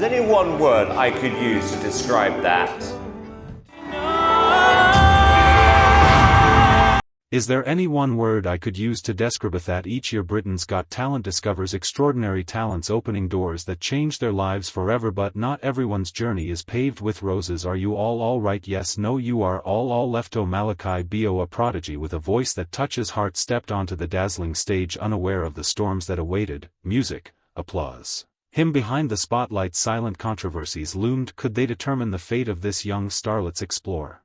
Is there any one word I could use to describe that? Is there any one word I could use to describe that? Each year Britain's Got Talent discovers extraordinary talents opening doors that change their lives forever, but not everyone's journey is paved with roses. Are you all right? Yes, no, you are all lefto. Malakai Bayoh, a prodigy with a voice that touches hearts, stepped onto the dazzling stage unaware of the storms that awaited. Music, applause. Him behind the spotlight. Silent controversies loomed. Could they determine the fate of this young star? Let's explore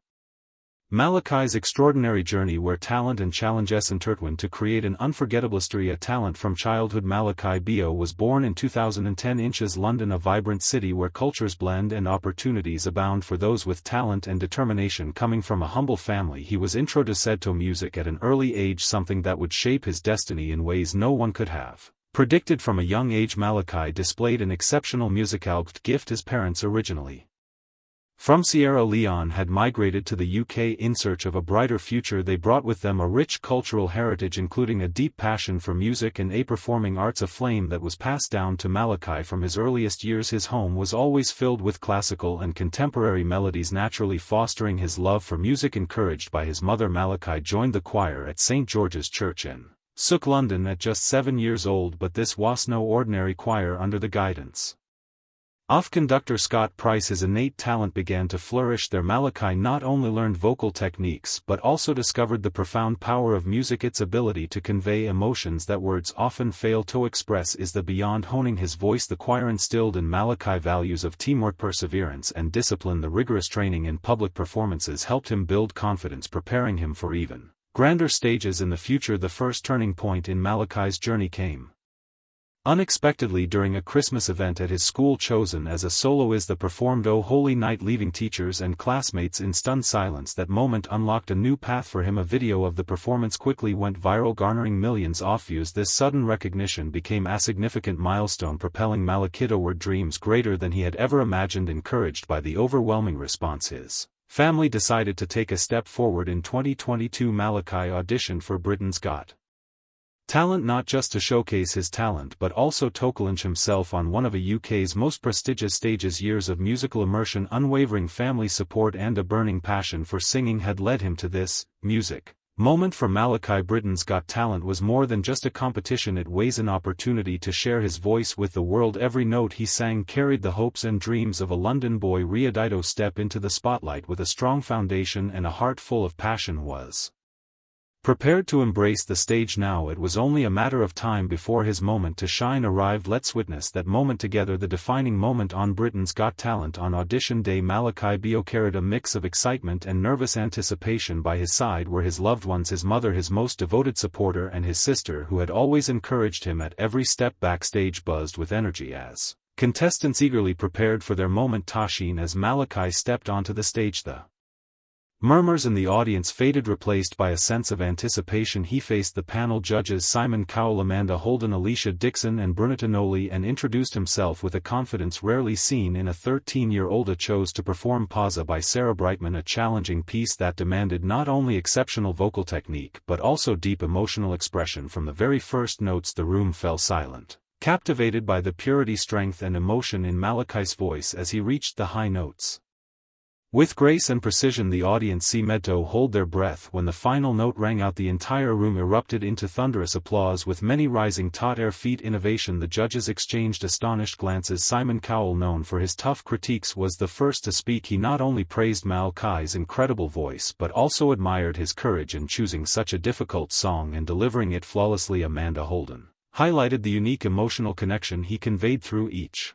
Malakai's extraordinary journey, where talent and challenges intertwined to create an unforgettable history. A talent from childhood. Malakai Bayoh was born in 2010 in London, a vibrant city where cultures blend and opportunities abound for those with talent and determination. Coming from a humble family, he was introduced to music at an early age, something that would shape his destiny in ways no one could have predicted. From a young age, Malakai displayed an exceptional musical gift. His parents, originally from Sierra Leone, had migrated to the UK in search of a brighter future. They brought with them a rich cultural heritage, including a deep passion for music and a performing arts, a flame that was passed down to Malakai from his earliest years. His home was always filled with classical and contemporary melodies, naturally fostering his love for music. Encouraged by his mother, Malakai joined the choir at St. George's Church in Sook, London at just 7 years old, but this was no ordinary choir. Under the guidance of conductor Scott Price, his innate talent began to flourish there. Malakai not only learned vocal techniques but also discovered the profound power of music, its ability to convey emotions that words often fail to express. Is the beyond honing his voice. The choir instilled in Malakai values of teamwork, perseverance and discipline. The rigorous training in public performances helped him build confidence, preparing him for even grander stages in the future. The first turning point in Malakai's journey came unexpectedly during a Christmas event at his school. Chosen as a soloist, the performed "O Holy Night," leaving teachers and classmates in stunned silence. That moment unlocked a new path for him. A video of the performance quickly went viral, garnering millions of views. This sudden recognition became a significant milestone, propelling Malakai toward dreams greater than he had ever imagined. Encouraged by the overwhelming response, his family decided to take a step forward. In 2022, Malakai auditioned for Britain's Got Talent, not just to showcase his talent but also to challenge himself on one of the UK's most prestigious stages. Years of musical immersion, unwavering family support and a burning passion for singing had led him to this music moment. For Malakai, Britain's Got Talent was more than just a competition. It was an opportunity to share his voice with the world. Every note he sang carried the hopes and dreams of a London boy ready to step into the spotlight with a strong foundation and a heart full of passion. Was prepared to embrace the stage now. It was only a matter of time before his moment to shine arrived. Let's witness that moment together. The defining moment on Britain's Got Talent. On audition day, Malakai Bayoh carried a mix of excitement and nervous anticipation. By his side were his loved ones, his mother, his most devoted supporter, and his sister, who had always encouraged him at every step. Backstage buzzed with energy as contestants eagerly prepared for their moment. Tashin, as Malakai stepped onto the stage, the murmurs in the audience faded, replaced by a sense of anticipation. He faced the panel judges Simon Cowell, Amanda Holden, Alicia Dixon and Brunetta Noli, and introduced himself with a confidence rarely seen in a 13-year-old. Chose to perform Pausa by Sarah Brightman, a challenging piece that demanded not only exceptional vocal technique but also deep emotional expression. From the very first notes, the room fell silent, captivated by the purity, strength and emotion in Malakai's voice as he reached the high notes. With grace and precision, the audience seemed to hold their breath. When the final note rang out, the entire room erupted into thunderous applause, with many rising to their feet. Innovation. The judges exchanged astonished glances. Simon Cowell, known for his tough critiques, was the first to speak. He not only praised Malakai's incredible voice but also admired his courage in choosing such a difficult song and delivering it flawlessly. Amanda Holden highlighted the unique emotional connection he conveyed through each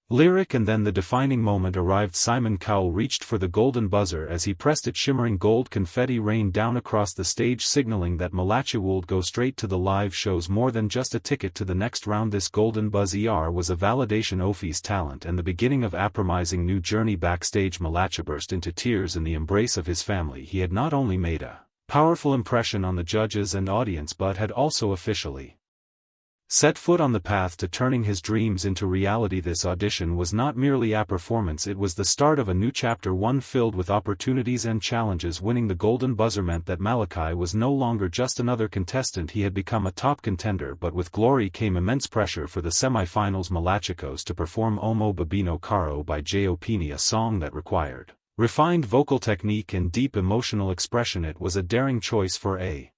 lyric. And then the defining moment arrived. Simon Cowell reached for the golden buzzer. As he pressed it, shimmering gold confetti rained down across the stage, signaling that Malakai would go straight to the live shows, more than just a ticket to the next round. This golden buzz was a validation of his talent and the beginning of a promising new journey. Backstage, Malakai burst into tears in the embrace of his family. He had not only made a powerful impression on the judges and audience but had also officially set foot on the path to turning his dreams into reality. This audition was not merely a performance, it was the start of a new chapter, one filled with opportunities and challenges. Winning the Golden Buzzer meant that Malakai was no longer just another contestant, he had become a top contender, but with glory came immense pressure for the semi-finals. Malachicos to perform Omo Babino Caro by Jopini, a song that required refined vocal technique and deep emotional expression. It was a daring choice for a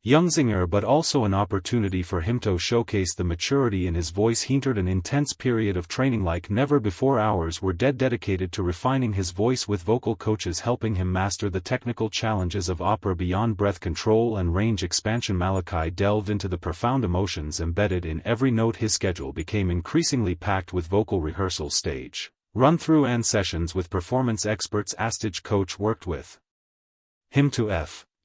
young singer, but also an opportunity for him to showcase the maturity in his voice. He entered an intense period of training like never before. Hours were dedicated to refining his voice, with vocal coaches helping him master the technical challenges of opera beyond breath control and range expansion. Malakai delved into the profound emotions embedded in every note. His schedule became increasingly packed with vocal rehearsals, stage run-through and sessions with performance experts. A stage coach worked with him to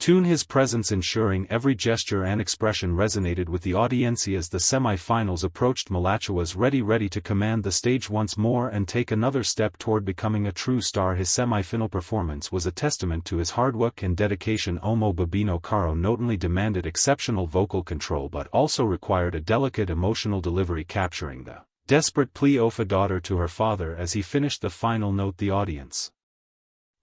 tune his presence, ensuring every gesture and expression resonated with the audience. As the semi-finals approached, Malachi was ready to command the stage once more and take another step toward becoming a true star. His semi-final performance was a testament to his hard work and dedication. Omo Babino Caro not only demanded exceptional vocal control but also required a delicate emotional delivery, capturing the desperate plea of a daughter to her father. As he finished the final note, the audience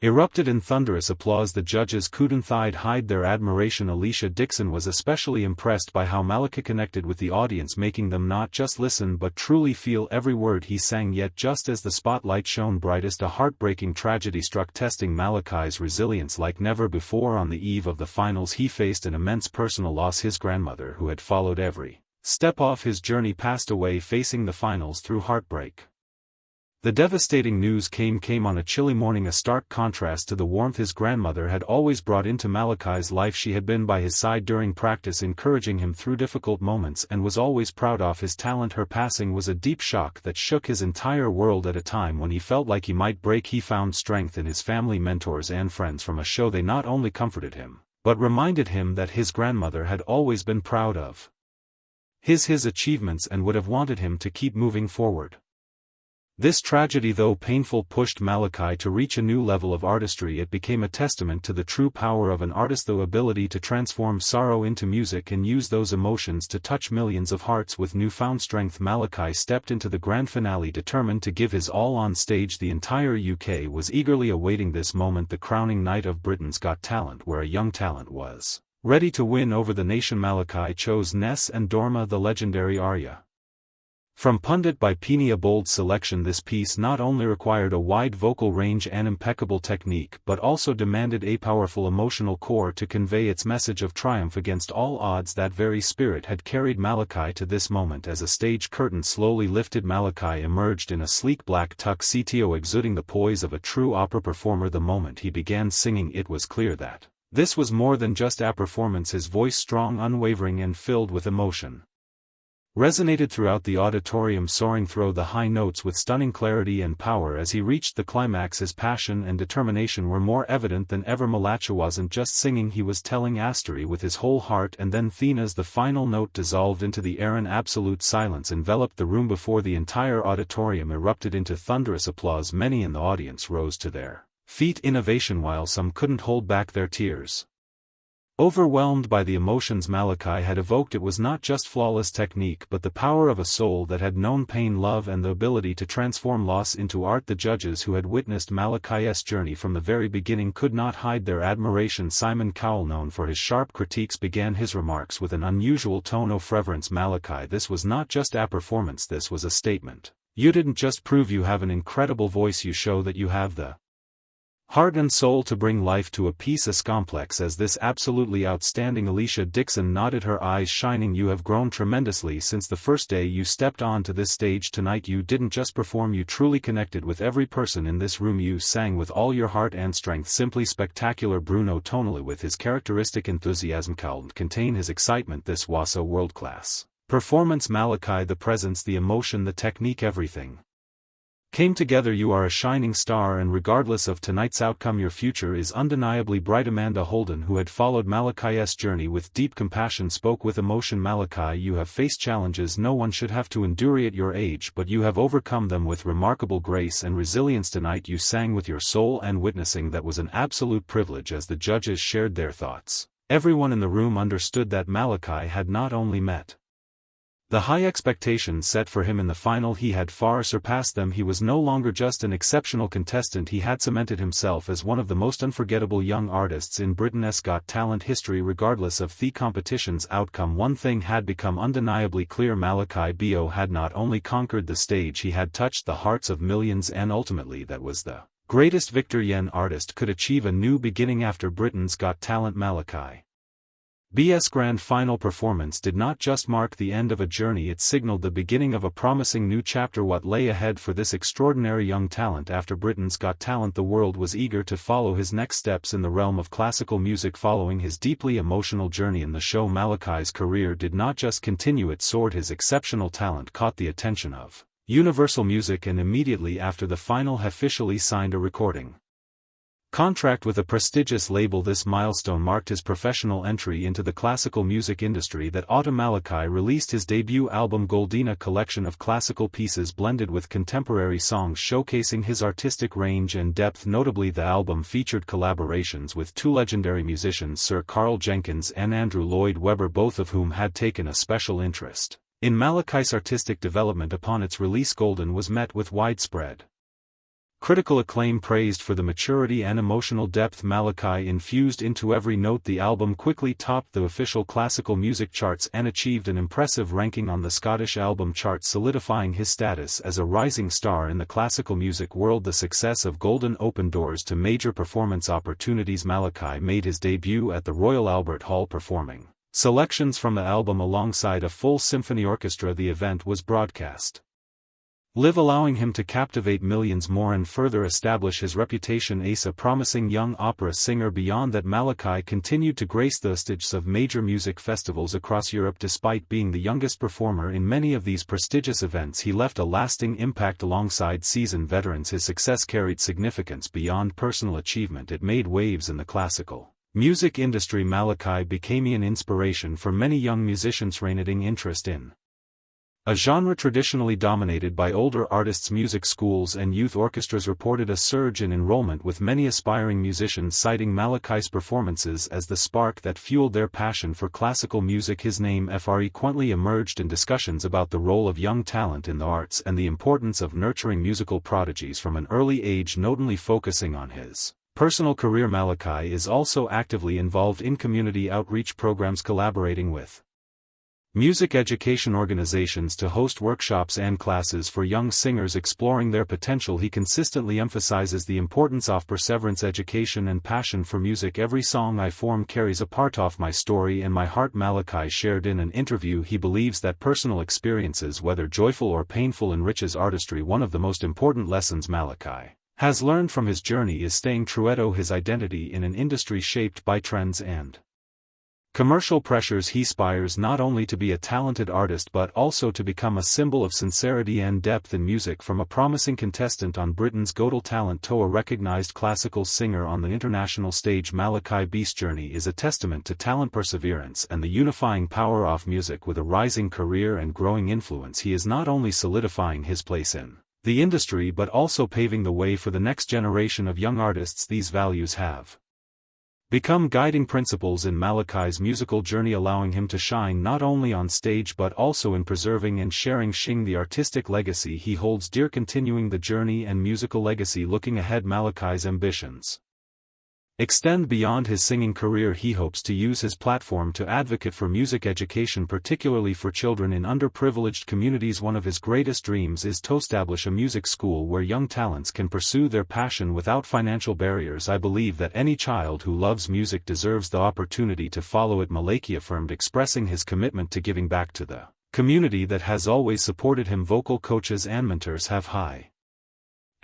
erupted in thunderous applause. The judges couldn't hide their admiration. Alicia Dixon was especially impressed by how Malakai connected with the audience, making them not just listen but truly feel every word he sang. Yet just as the spotlight shone brightest, a heartbreaking tragedy struck, testing Malakai's resilience like never before. On the eve of the finals, he faced an immense personal loss. His grandmother, who had followed every step of his journey, passed away. Facing the finals through heartbreak, the devastating news came on a chilly morning, a stark contrast to the warmth his grandmother had always brought into Malakai's life. She had been by his side during practice, encouraging him through difficult moments, and was always proud of his talent. Her passing was a deep shock that shook his entire world. At a time when he felt like he might break, he found strength in his family, mentors and friends from a show. They not only comforted him, but reminded him that his grandmother had always been proud of his achievements and would have wanted him to keep moving forward. This tragedy, though painful, pushed Malakai to reach a new level of artistry. It became a testament to the true power of an artist, the ability to transform sorrow into music and use those emotions to touch millions of hearts. With newfound strength, Malakai stepped into the grand finale, determined to give his all on stage. The entire UK was eagerly awaiting this moment, the crowning night of Britain's Got Talent, where a young talent was ready to win over the nation. Malakai chose Ness and Dorma, the legendary aria from Pundit by Pini, a bold selection. This piece not only required a wide vocal range and impeccable technique but also demanded a powerful emotional core to convey its message of triumph against all odds. That very spirit had carried Malakai to this moment. As a stage curtain slowly lifted, Malakai emerged in a sleek black tuxedo, exuding the poise of a true opera performer. The moment he began singing, it was clear that this was more than just a performance. His voice, strong, unwavering and filled with emotion, resonated throughout the auditorium, soaring through the high notes with stunning clarity and power. As he reached the climax, his passion and determination were more evident than ever. Malachi wasn't just singing, he was telling a story with his whole heart. And then as the final note dissolved into the air, an absolute silence enveloped the room. Before the entire auditorium erupted into thunderous applause, many in the audience rose to their feet in ovation, while some couldn't hold back their tears. Overwhelmed by the emotions Malakai had evoked, it was not just flawless technique but the power of a soul that had known pain, love and the ability to transform loss into art. The judges, who had witnessed Malakai's journey from the very beginning, could not hide their admiration. Simon Cowell, known for his sharp critiques, began his remarks with an unusual tone of reverence. Malakai, this was not just a performance, this was a statement. You didn't just prove you have an incredible voice, you show that you have the heart and soul to bring life to a piece as complex as this. Absolutely outstanding. Alicia Dixon nodded, her eyes shining. You have grown tremendously since the first day you stepped onto this stage tonight. You didn't just perform, you truly connected with every person in this room. You sang with all your heart and strength. Simply spectacular. Bruno tonally, with his characteristic enthusiasm, couldn't contain his excitement. This was a world-class performance. Malakai, the presence, the emotion, the technique, everything came together. You are a shining star, and regardless of tonight's outcome, your future is undeniably bright. Amanda Holden, who had followed Malakai's journey with deep compassion, spoke with emotion. Malakai, you have faced challenges no one should have to endure at your age, but you have overcome them with remarkable grace and resilience. Tonight you sang with your soul, and witnessing that was an absolute privilege. As the judges shared their thoughts, everyone in the room understood that Malakai had not only met The high expectations set for him in the final he had far surpassed them. He was no longer just an exceptional contestant, he had cemented himself as one of the most unforgettable young artists in Britain's Got Talent history. Regardless of the competition's outcome, one thing had become undeniably clear: Malakai Bayoh had not only conquered the stage, he had touched the hearts of millions, and ultimately that was the greatest victory an artist could achieve. A new beginning after Britain's Got Talent. Malakai Bayoh's grand final performance did not just mark the end of a journey, it signaled the beginning of a promising new chapter. What lay ahead for this extraordinary young talent? After Britain's Got Talent, the world was eager to follow his next steps in the realm of classical music. Following his deeply emotional journey in the show, Malakai's career did not just continue, it soared. His exceptional talent caught the attention of Universal Music, and immediately after the final, he officially signed a recording contract with a prestigious label. This milestone marked his professional entry into the classical music industry. That autumn, Malakai released his debut album Goldina, a collection of classical pieces blended with contemporary songs, showcasing his artistic range and depth. Notably, the album featured collaborations with two legendary musicians, Sir Carl Jenkins and Andrew Lloyd Webber, both of whom had taken a special interest in Malakai's artistic development. Upon its release, Golden was met with widespread critical acclaim, praised for the maturity and emotional depth Malakai infused into every note. The album quickly topped the official classical music charts and achieved an impressive ranking on the Scottish album chart, solidifying his status as a rising star in the classical music world. The success of Golden opened doors to major performance opportunities. Malakai made his debut at the Royal Albert Hall, performing selections from the album alongside a full symphony orchestra. The event was broadcast live, allowing him to captivate millions more and further establish his reputation as a promising young opera singer. Beyond that, Malakai continued to grace the stages of major music festivals across Europe. Despite being the youngest performer in many of these prestigious events, he left a lasting impact alongside seasoned veterans. His success carried significance beyond personal achievement, it made waves in the classical music industry. Malakai became an inspiration for many young musicians, radiating interest in a genre traditionally dominated by older artists. Music schools and youth orchestras reported a surge in enrollment, with many aspiring musicians citing Malakai's performances as the spark that fueled their passion for classical music. His name frequently emerged in discussions about the role of young talent in the arts and the importance of nurturing musical prodigies from an early age. Not only focusing on his personal career, Malakai is also actively involved in community outreach programs, collaborating with music education organizations to host workshops and classes for young singers exploring their potential. He consistently emphasizes the importance of perseverance, education, and passion for music. Every song I form carries a part of my story and my heart, Malakai shared in an interview. He believes that personal experiences, whether joyful or painful, enriches artistry. One of the most important lessons Malakai has learned from his journey is staying true to his identity in an industry shaped by trends and commercial pressures. He aspires not only to be a talented artist but also to become a symbol of sincerity and depth in music. From a promising contestant on Britain's Got Talent to a recognized classical singer on the international stage, Malakai Bayoh's journey is a testament to talent, perseverance, and the unifying power of music. With a rising career and growing influence, he is not only solidifying his place in the industry but also paving the way for the next generation of young artists. These values have become guiding principles in Malakai's musical journey, allowing him to shine not only on stage but also in preserving and sharing the artistic legacy he holds dear. Continuing the journey and musical legacy. Looking ahead, Malakai's ambitions extend beyond his singing career. He hopes to use his platform to advocate for music education, particularly for children in underprivileged communities. One of his greatest dreams is to establish a music school where young talents can pursue their passion without financial barriers. I believe that any child who loves music deserves the opportunity to follow it, Malakai affirmed, expressing his commitment to giving back to the community that has always supported him. Vocal coaches and mentors have high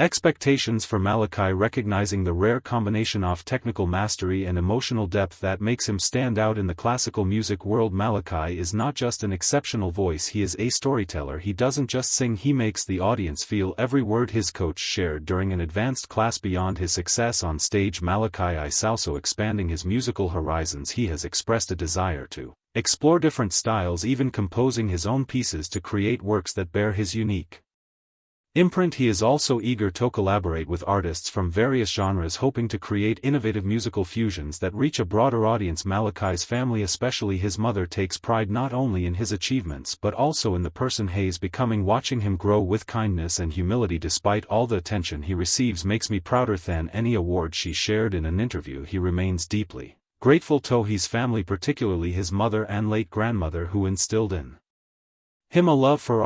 expectations for Malakai, recognizing the rare combination of technical mastery and emotional depth that makes him stand out in the classical music world. Malakai is not just an exceptional voice, he is a storyteller. He doesn't just sing, he makes the audience feel every word his coach shared during an advanced class. Beyond his success on stage, Malakai is also expanding his musical horizons. He has expressed a desire to explore different styles, even composing his own pieces to create works that bear his unique Imprint. He is also eager to collaborate with artists from various genres, hoping to create innovative musical fusions that reach a broader audience. Malakai's family, especially his mother, takes pride not only in his achievements but also in the person he is becoming. Watching him grow with kindness and humility despite all the attention he receives makes me prouder than any award. She shared in an interview he remains deeply grateful to his family, particularly his mother and late grandmother, who instilled in him a love for